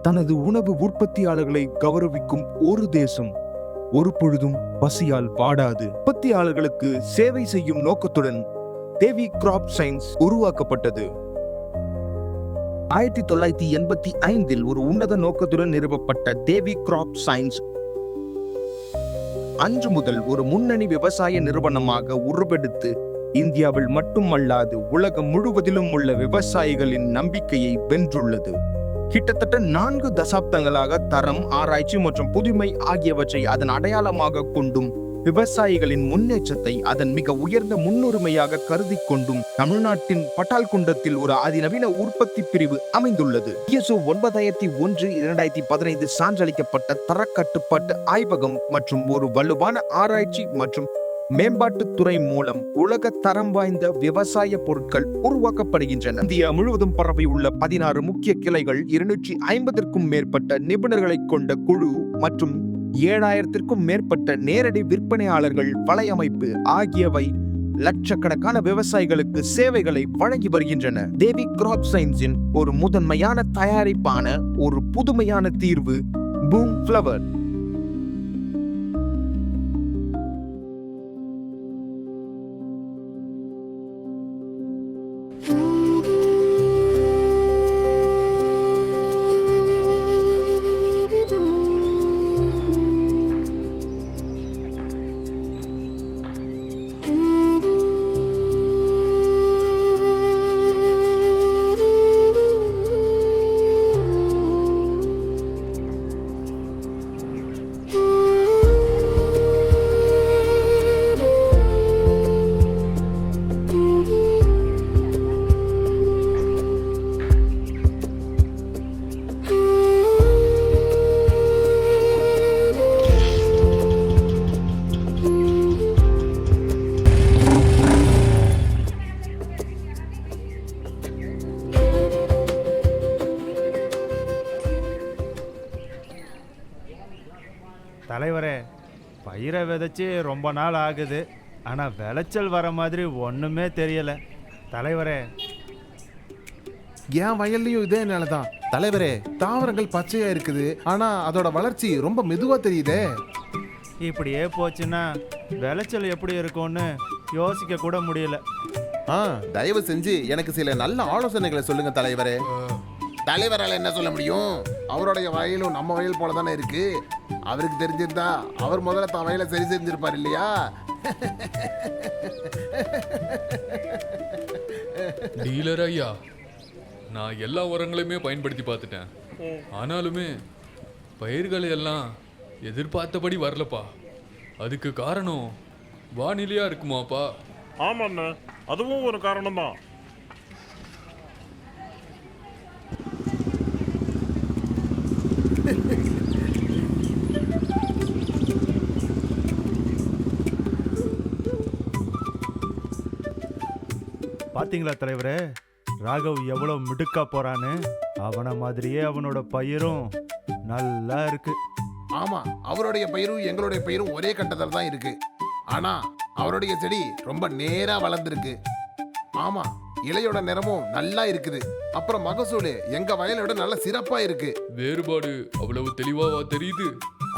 தனது உணவு உற்பத்தியாளர்களை கௌரவிக்கும் ஒரு தேசம் ஒரு பொழுதும் பசியால் வாடாது. உற்பத்தியாளர்களுக்கு சேவை செய்யும் நோக்கத்துடன் தேவி கிராப் சயின்ஸ் உருவாக்கப்பட்டது. 1985 ஒரு உன்னத நோக்கத்துடன் நிறுவப்பட்ட தேவி கிராப் சயின்ஸ் அன்று முதல் ஒரு முன்னணி விவசாய நிறுவனமாக உருவெடுத்து இந்தியாவில் மட்டுமல்லாது உலகம் முழுவதிலும் உள்ள விவசாயிகளின் நம்பிக்கையை வென்றுள்ளது. கிட்டத்தட்ட 4 தசாப்தங்களாக தரம், ஆராய்ச்சி மற்றும் புதுமை ஆகியவற்றை அதன் அடையாளமாக கொண்டும் விவசாயிகளின் முன்னேற்றத்தை அதன் மிக உயர்ந்த முன்னுரிமையாக கருதி கொண்டும் தமிழ்நாட்டின் பட்டால்குண்டத்தில் ஒரு அதிநவீன உற்பத்தி பிரிவு அமைந்துள்ளது. ISO 9001/2015 சான்றளிக்கப்பட்ட தரக்கட்டுப்பாட்டு ஆய்வகம் மற்றும் ஒரு வலுவான ஆராய்ச்சி மற்றும் மேம்பாட்டுத் துறை மூலம் உலக தரம் வாய்ந்த விவசாய பொருட்கள் உருவாக்கப்படுகின்றன. இந்தியா முழுவதும் பரவியுள்ள 16 முக்கிய கிளைகள், 250க்கும் மேற்பட்ட நிபுணர்களை கொண்ட குழு மற்றும் 7000க்கும் மேற்பட்ட நேரடி விற்பனையாளர்கள் வலையமைப்பு ஆகியவை லட்சக்கணக்கான விவசாயிகளுக்கு சேவைகளை வழங்கி வருகின்றன. தேவி கிராப் சயின்ஸின் ஒரு முதன்மையான தயாரிப்பான ஒரு புதுமையான தீர்வு பூம் ஃப்ளவர். தலைவரே, பயிரை விதைச்சி ரொம்ப நாள் ஆகுது, ஆனால் விளைச்சல் வர மாதிரி ஒன்றுமே தெரியலை. தலைவரே, என் வயல்லையும் இதே நிலை தான் தலைவரே. தாவரங்கள் பச்சையா இருக்குது, ஆனா அதோட வளர்ச்சி ரொம்ப மெதுவா தெரியுதே. இப்படியே போச்சுன்னா விளைச்சல் எப்படி இருக்கும்னு யோசிக்க கூட முடியல. தயவு செஞ்சு எனக்கு சில நல்ல ஆலோசனைகளை சொல்லுங்க தலைவரே. தலைவரால் என்ன சொல்ல முடியும்? அவருடைய வயலும் நம்ம வயல் போல தானே இருக்கு. அவருக்கு தெரிஞ்சிருந்தா அவர் முதல்ல தான் வயலை சரி செஞ்சிருப்பார் இல்லையா? டீலர் ஐயா, நான் எல்லா உரங்களையுமே பயன்படுத்தி பார்த்துட்டேன். ஆனாலுமே பயிர்கள் எல்லாம் எதிர்பார்த்தபடி வரலப்பா. அதுக்கு காரணம் வானிலையா இருக்குமாப்பா? ஆமாண்ணா, அதுவும் ஒரு காரணம் தான். பார்த்தீங்களா தலைவரே, ராகவ் எவ்வளோ மிடுக்கா போறான்னு. அவனை மாதிரியே அவனோட பயிரும் நல்லா இருக்கு. ஆமா, அவருடைய பயிரும் எங்களுடைய பயிரும் ஒரே கட்டத்தில் தான் இருக்கு. ஆனா அவருடைய செடி ரொம்ப நேரா வளர்ந்துருக்கு. ஆமா, இலையோட நிறமும் நல்லா இருக்குது. அப்புறம் மகசூல் எங்க வயலோட நல்ல சிறப்பா இருக்கு. வேறுபாடு அவ்வளவு தெளிவாவா தெரியுது?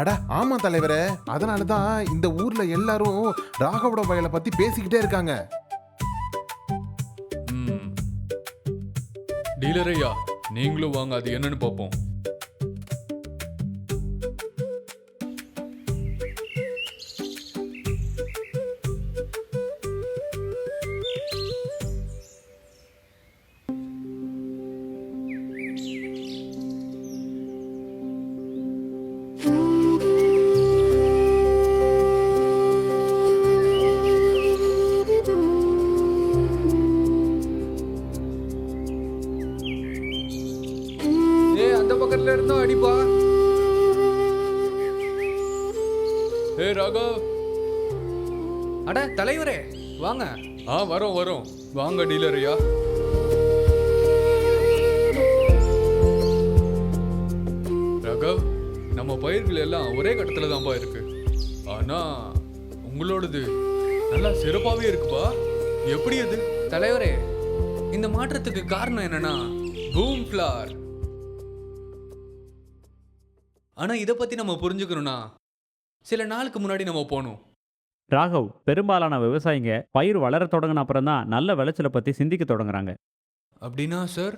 அட ஆமா தலைவரே, அதனாலதான் இந்த ஊர்ல எல்லாரும் ராகவோட வயலை பத்தி பேசிக்கிட்டே இருக்காங்க. டீலர் ஐயா, நீங்களும் வாங்க, அது என்னன்னு பார்ப்போம். அடிப்பா. ஏ ராகவ். அட தலைவரே, வாங்க. வரோம் வரோம், வாங்க டீலர் ஐயா. ராகவ், நம்ம பயிர்கள் எல்லாம் ஒரே கட்டத்துல தான்ப்பா இருக்கு. ஆனா உங்களோடது நல்லா சிறப்பாவே இருக்குப்பா. எப்படி அது? தலைவரே, இந்த மாற்றத்துக்கு காரணம் என்னன்னா பூம் ஃப்ளவர். ஆனா இதை பத்தி நம்ம புரிஞ்சுக்கணும்னா சில நாளுக்கு முன்னாடி நம்ம போகணும். ராகவ், பெரும்பாலான விவசாயிங்க பயிர் வளர தொடங்கின அப்புறம் தான் நல்ல விளைச்சலை பற்றி சிந்திக்க தொடங்குறாங்க. அப்படின்னா சார்?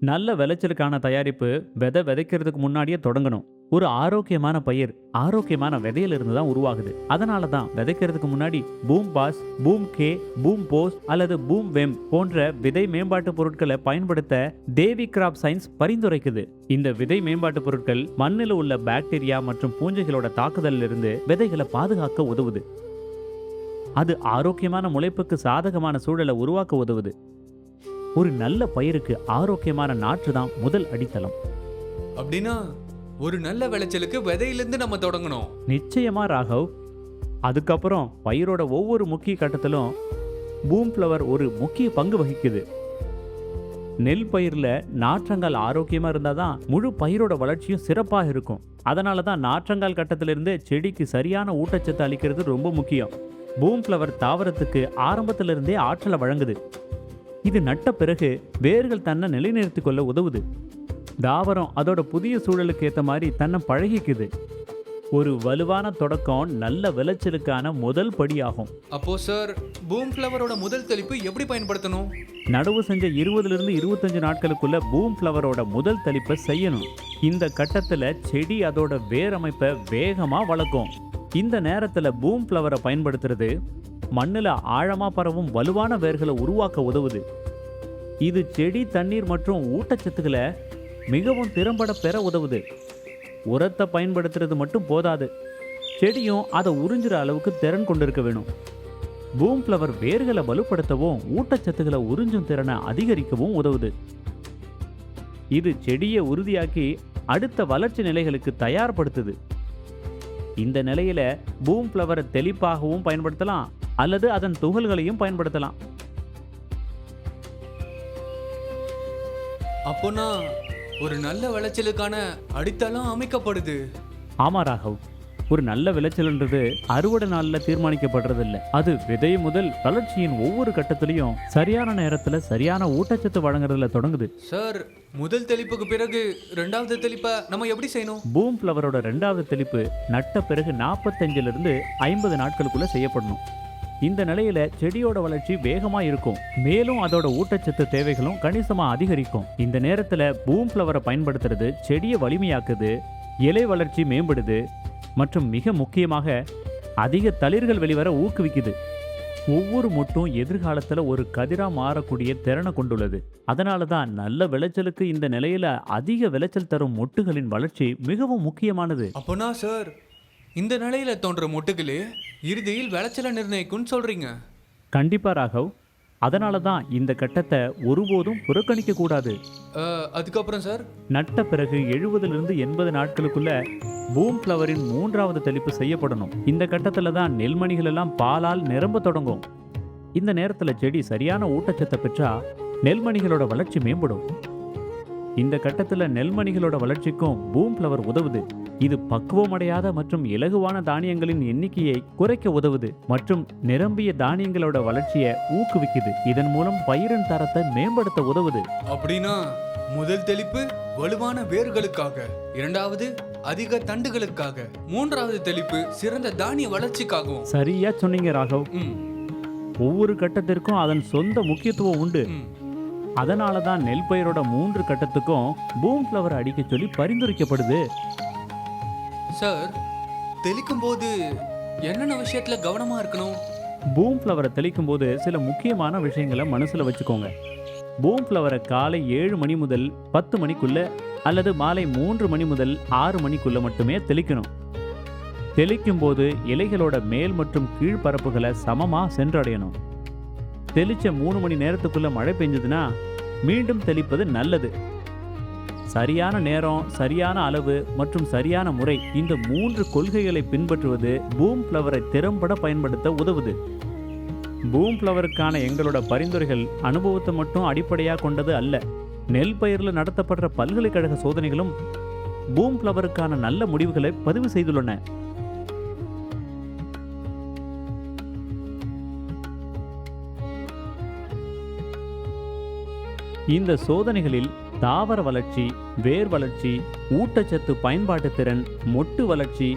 நல்ல விளைச்சலுக்கான தயாரிப்பு விதை விதைக்கிறதுக்கு முன்னாடியே தொடங்கணும். ஒரு ஆரோக்கியமான பயிர் ஆரோக்கியமான விதையிலிருந்து தான் உருவாகுது. அதனால தான் விதைக்கிறதுக்கு முன்னாடி boom phos, boom K, boom போஸ் அல்லது பூம் வெம் போன்ற விதை மேம்பாட்டு பொருட்களை பயன்படுத்த தேவி கிராப் சயின்ஸ் பரிந்துரைக்குது. இந்த விதை மேம்பாட்டு பொருட்கள் மண்ணில் உள்ள பாக்டீரியா மற்றும் பூஞ்சைகளோட தாக்குதலில் இருந்து விதைகளை பாதுகாக்க உதவுது. அது ஆரோக்கியமான முளைப்புக்கு சாதகமான சூழலை உருவாக்க உதவுது. ஒரு நல்ல பயிருக்கு ஆரோக்கியமான நாற்று தான் முதல் அடித்தளம். அப்படின்னா ஒரு நல்ல விளைச்சலுக்கு விதையிலிருந்து நம்ம தொடங்கணும். நிச்சயமா ராகவ். அதுக்கப்புறம் பயிரோட ஒவ்வொரு முக்கிய கட்டத்திலும் பூம் ஃப்ளவர் ஒரு முக்கிய பங்கு வகிக்குது. நெல் பயிரில் நாற்றங்கால் ஆரோக்கியமாக இருந்தால் தான் முழு பயிரோட வளர்ச்சியும் சிறப்பாக இருக்கும். அதனால தான் நாற்றங்கால் கட்டத்திலிருந்து செடிக்கு சரியான ஊட்டச்சத்து அளிக்கிறது ரொம்ப முக்கியம். பூம் ஃப்ளவர் தாவரத்துக்கு ஆரம்பத்திலிருந்தே ஆற்றலை வழங்குது. இது நட்ட பிறகு வேர்கள் தன்னை நிலைநிறுத்திக் கொள்ள உதவுது. தாவரம் அதோட புதிய சூழலுக்கு ஏற்ற மாதிரி தன்னை பழகிக்குது. ஒரு வலுவான தொடக்கம் நல்ல விளைச்சலுக்கான முதல் படியாகும். அப்போ சார், பூம் ஃப்ளவரோட முதல் தெளிப்பு எப்படி பயன்படுத்தணும்? நடவு செஞ்ச 20லிருந்து 25 நாட்களுக்குள்ள பூம் ஃப்ளவரோட முதல் தெளிப்பை செய்யணும். இந்த கட்டத்தில் செடி அதோட வேர் அமைப்பை வேகமாக வளர்க்கும். இந்த நேரத்தில் பூம் ஃப்ளவரை பயன்படுத்துறது மண்ணில் ஆழமாக பரவும் வலுவான வேர்களை உருவாக்க உதவுது. இது செடி தண்ணீர் மற்றும் ஊட்டச்சத்துக்களை மிகவும் திறம்பட பெற உதவுது. உரத்தை பயன்படுத்துறது மட்டும் போதாது, செடியும் அதை உறிஞ்சுற அளவுக்கு திறன் கொண்டிருக்க வேணும். பூம் ஃப்ளவர் வேர்களை வலுப்படுத்தவும் ஊட்டச்சத்துக்களை உறிஞ்சும் திறனை அதிகரிக்கவும் உதவுது. இது செடியை உறுதியாக்கி அடுத்த வளர்ச்சி நிலைகளுக்கு தயார்படுத்துது. இந்த நிலையில பூம் ஃப்ளவரை தெளிப்பாகவும் பயன்படுத்தலாம் அல்லது அதன் துகள்களையும் பயன்படுத்தலாம். அப்போனா ஒரு நல்ல விளைச்சலுக்கான அடித்தளம் அமைக்கப்படுது. ஆமா ராகவ், ஒரு நல்ல விளைச்சல்ன்றது அறுவடை நாளில் தீர்மானிக்கப்படுறது இல்லை. அது விதை முதல் வளர்ச்சியின் ஒவ்வொரு கட்டத்திலையும் சரியான நேரத்தில் சரியான ஊட்டச்சத்து வழங்குறதுல தொடங்குது. சார், முதல் தெளிப்புக்கு பிறகு ரெண்டாவது தெளிப்பை நம்ம எப்படி செய்யணும்? பூம் ஃப்ளவரோட ரெண்டாவது தெளிப்பு நட்ட பிறகு 45லிருந்து 50 நாட்களுக்குள்ள செய்யப்படணும். இந்த நிலையில செடியோட வளர்ச்சி வேகமா இருக்கும், மேலும் அதோட ஊட்டச்சத்து தேவைகளும் கணிசமா அதிகரிக்கும். இந்த நேரத்துல பூம் ஃப்ளவரை பயன்படுத்துறது செடியை வலிமையாக்குது, இலை வளர்ச்சி மேம்படுது மற்றும் மிக முக்கியமாக அதிக தளிர்கள் வெளிவர ஊக்குவிக்குது. ஒவ்வொரு மொட்டும் எதிர்காலத்துல ஒரு கதிரா மாறக்கூடிய திறனை கொண்டுள்ளது. அதனால தான் நல்ல விளைச்சலுக்கு இந்த நிலையில அதிக விளைச்சல் தரும் மொட்டுகளின் வளர்ச்சி மிகவும் முக்கியமானது. அப்போனா சார், இந்த நிலையில தோன்ற மொட்டுகளே இறுதியில் விளைச்சலை நிர்ணயிக்கும்னு சொல்றீங்க? கண்டிப்பா ராகவ். அதனால தான் இந்த கட்டத்தை ஒருபோதும் புறக்கணிக்க கூடாது. அதுக்கப்புறம் சார், நட்ட பிறகு 70லிருந்து 80 நாட்களுக்குள்ள பூம் ஃப்ளவரின் 3வது தெளிப்பு செய்யப்படணும். இந்த கட்டத்தில் தான் நெல்மணிகள் எல்லாம் பாலால் நிரம்ப தொடங்கும். இந்த நேரத்தில் செடி சரியான ஊட்டச்சத்தை பெற்றா நெல்மணிகளோட வளர்ச்சி மேம்படும். இந்த கட்டத்தில் நெல்மணிகளோட வளர்ச்சிக்கும் பூம் ஃப்ளவர் உதவுது. இது பக்குவமடையாத மற்றும் இலகுவான தானியங்களின் எண்ணிக்கையை குறைக்க உதவுது மற்றும் நிரம்பிய தானியங்களோட வளர்ச்சியை ஊக்குவிக்குது. இதன் மூலம் பயிரின் தரத்தை மேம்படுத்த உதவுது. அப்படின்னா முதல் தெளிப்பு வலுவான வேர்களுக்காக, இரண்டாவது அதிக தண்டுகளுக்காக, மூன்றாவது தெளிப்பு சிறந்த தானிய வளர்ச்சிக்காகவும். சரியா சொன்னீங்க ராகவ். ம், ஒவ்வொரு கட்டத்திற்கும் அதன் சொந்த முக்கியத்துவம் உண்டு. ம். அதனால தான் நெல் பயிரோட 3 கட்டத்துக்கும் பூம் ஃப்ளவர் அடிக்க சொல்லி பரிந்துரைக்கப்படுது. சார், தெளிக்கும் போது என்னென்ன விஷயத்துல கவனமா இருக்கணும்? பூம் ஃப்ளவரை தெளிக்கும் போது சில முக்கியமான விஷயங்களை மனசுல வச்சுக்கோங்க. பூம் ஃப்ளவரை காலை 7 மணி முதல் 10 மணிக்குள்ள அல்லது மாலை 3 மணி முதல் 6 மணிக்குள்ள மட்டுமே தெளிக்கணும். தெளிக்கும் போது இலைகளோட மேல் மற்றும் கீழ் பரப்புகளை சமமா சென்றடையணும். தெளிச்ச 3 மணி நேரத்துக்குள்ள மழை பெஞ்சதுன்னா மீண்டும் தெளிப்பது நல்லது. சரியான நேரம், சரியான அளவு மற்றும் சரியான முறை, இந்த 3 கொள்கைகளை பின்பற்றுவது பூம் ஃப்ளவரை திறம்பட பயன்படுத்த உதவுது. பூம் ஃப்ளவருக்கான எங்களோட பரிந்துரைகள் அனுபவத்தை மட்டும் அடிப்படையாக கொண்டது அல்ல. நெல் பயிரில் நடத்தப்படுற பல்கலைக்கழக சோதனைகளும் பூம் ஃப்ளவருக்கான நல்ல முடிவுகளை பதிவு செய்துள்ளன. இந்த சோதனைகளில் தாவர வளர்ச்சி, வேர் வளர்ச்சி, ஊட்டச்சத்து பயன்பாட்டு திறன், மொட்டு வளர்ச்சி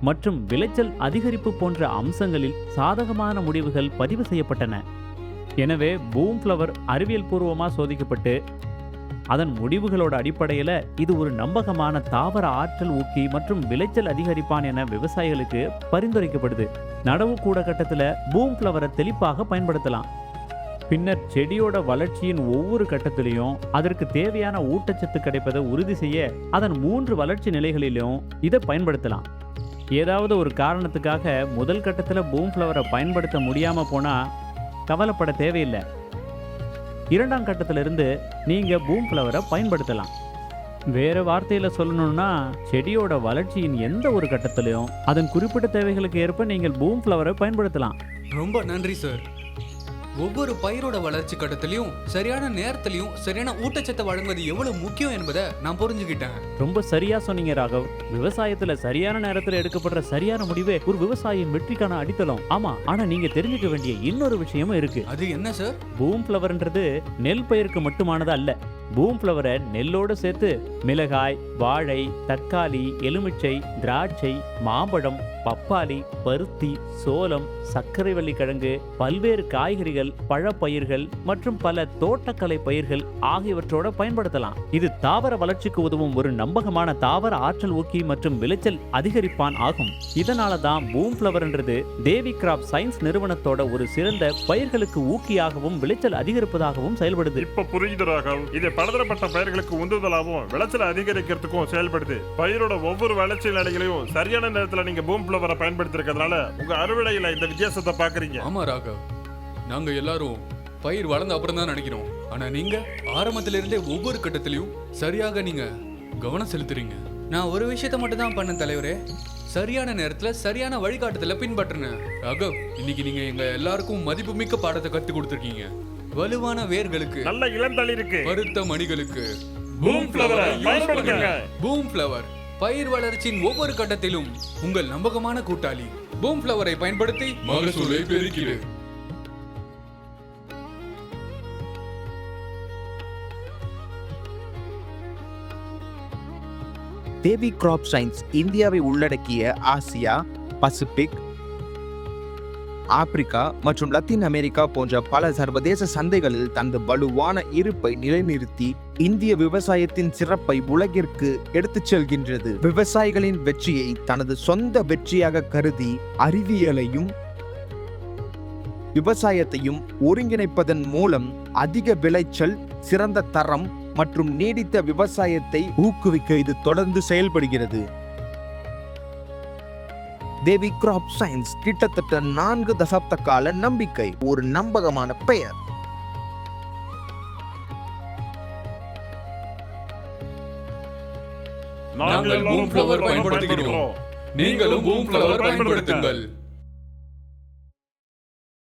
மற்றும் விளைச்சல் அதிகரிப்பு போன்ற அம்சங்களில் சாதகமான முடிவுகள் பதிவு செய்யப்பட்டன. எனவே பூம் ஃப்ளவர் அறிவியல் பூர்வமாக சோதிக்கப்பட்டு அதன் முடிவுகளோட அடிப்படையில் இது ஒரு நம்பகமான தாவர ஆற்றல் ஊக்கி மற்றும் விளைச்சல் அதிகரிப்பான் என விவசாயிகளுக்கு பரிந்துரைக்கப்படுது. நடவு கூட கட்டத்தில் பூம் ஃப்ளவரை தெளிப்பாக பயன்படுத்தலாம். பின்னர் செடியோட வளர்ச்சியின் ஒவ்வொரு கட்டத்திலையும் அதற்கு தேவையான ஊட்டச்சத்து கிடைப்பதை உறுதி செய்ய அதன் 3 வளர்ச்சி நிலைகளிலும் இதை பயன்படுத்தலாம். ஏதாவது ஒரு காரணத்துக்காக முதல் கட்டத்தில் பூம் ஃப்ளவரை பயன்படுத்த முடியாமல் போனால் கவலைப்பட தேவையில்லை. 2ஆம் கட்டத்திலிருந்து நீங்கள் பூம் ஃப்ளவரை பயன்படுத்தலாம். வேறு வார்த்தையில் சொல்லணும்னா செடியோட வளர்ச்சியின் எந்த ஒரு கட்டத்திலையும் அதன் குறிப்பிட்ட தேவைகளுக்கு ஏற்ப நீங்கள் பூம் ஃப்ளவரை பயன்படுத்தலாம். ரொம்ப நன்றி சார். ஒவ்வொரு பயிரோட வளர்ச்சி கட்டத்திலையும் சரியான நேரத்திலையும் சரியான ஊட்டச்சத்தை வழங்குவது எவ்வளவு முக்கியம் என்பதை நான் புரிஞ்சுக்கிட்டேன். ரொம்ப சரியா சொன்னீங்க ராகவ். விவசாயத்துல சரியான நேரத்துல எடுக்கப்படுற சரியான முடிவே ஒரு விவசாயியின் வெற்றிக்கான அடித்தளம். ஆமா, ஆனா நீங்க தெரிஞ்சுக்க வேண்டிய இன்னொரு விஷயமும் இருக்கு. அது என்ன சார்? பூம் ஃப்ளவர்ன்றது நெல் பயிருக்கு மட்டுமானது அல்ல. பூம் ஃப்ளவரை நெல்லோடு சேர்த்து மிளகாய், வாழை, தக்காளி, எலுமிச்சை, திராட்சை, மாம்பழம், பப்பாளி, பருத்தி, சோளம், சர்க்கரைவள்ளி கிழங்கு, பல்வேறு காய்கறிகள், பழப்பயிர்கள் மற்றும் பல தோட்டக்கலை பயிர்கள் ஆகியவற்றோட பயன்படுத்தலாம். இது தாவர வளர்ச்சிக்கு உதவும் ஒரு நம்பகமான தாவர ஆற்றல் ஊக்கி மற்றும் விளைச்சல் அதிகரிப்பான் ஆகும். இதனால தான் பூம் ஃப்ளவர்ன்றது தேவி கிராப் சயின்ஸ் நிறுவனத்தோட ஒரு சிறந்த பயிர்களுக்கு ஊக்கியாகவும் விளைச்சல் அதிகரிப்பதாகவும் செயல்படுது. இப்ப புரியுது ராகவ். இது பலதரப்பட்ட பயிர்களுக்கு உந்துதலாகவும் விளைச்சல் அதிகரிக்கிறதுக்கும் செயல்படுது. பயிரோட ஒவ்வொரு வளர்ச்சி நிலைகளையும் சரியான நேரத்துல நீங்க பூம் ஃப்ளவரை பயன்படுத்திருக்கிறதுனால உங்க அறுவடையில இந்த வித்தியாசத்தை பாக்குறீங்க. ஆமா ராகவ், நாங்க எல்லாரும் பயிர் வளர்ந்த அப்புறம் தான் நினைக்கிறோம். ஆனா நீங்க ஆரம்பத்துல இருந்தே ஒவ்வொரு கட்டத்திலையும் சரியாக நீங்க கவனம் செலுத்துறீங்க. நான் ஒரு விஷயத்த மட்டும் தான் பண்ண தலைவரே. சரியான நேரத்துல சரியான வழிகாட்டுதல பின்பற்றினேன். ராகவ், இன்னைக்கு நீங்க எங்க எல்லாருக்கும் மதிப்புமிக்க பாடத்தை கத்து கொடுத்துருக்கீங்க. வலுவான வேர்களுக்கு, நல்ல இளந்தளிருக்கு, பருத்த மணிகளுக்கு பூம் ஃப்ளவரை பயன்படுத்துங்க. பூம் ஃப்ளவர் பயிர் வளர்ச்சியின் ஒவ்வொரு கட்டத்திலும் உங்கள் நம்பகமான கூட்டாளி. பூம் ஃப்ளவரை பயன்படுத்தி மகசூலை பெருக்கிடு. தேவி கிராப் சயின்ஸ் இந்தியாவை உள்ளடக்கிய ஆசியா, பசிபிக், ஆப்பிரிக்கா மற்றும் லத்தீன் அமெரிக்கா போன்ற பல சர்வதேச சந்தைகளில் தனது வலுவான இருப்பை நிலைநிறுத்தி இந்திய விவசாயத்தின் சிறப்பை உலகிற்கு எடுத்துச் செல்கின்றது. விவசாயிகளின் வெற்றியை தனது சொந்த வெற்றியாக கருதி அறிவியலையும் விவசாயத்தையும் ஒருங்கிணைப்பதன் மூலம் அதிக விளைச்சல், சிறந்த தரம் மற்றும் நீடித்த விவசாயத்தை ஊக்குவிக்க இது தொடர்ந்து செயல்படுகிறது. தேவி கிராப் சயின்ஸ் கிட்டத்தட்ட 4 தசாப்த கால நம்பிக்கை, ஒரு நம்பகமான பெயர். நாங்கள் பூம் ஃப்ளவர் பயன்படுத்துகிறோம். நீங்களும் பூம் ஃப்ளவர் பயன்படுத்துங்கள்.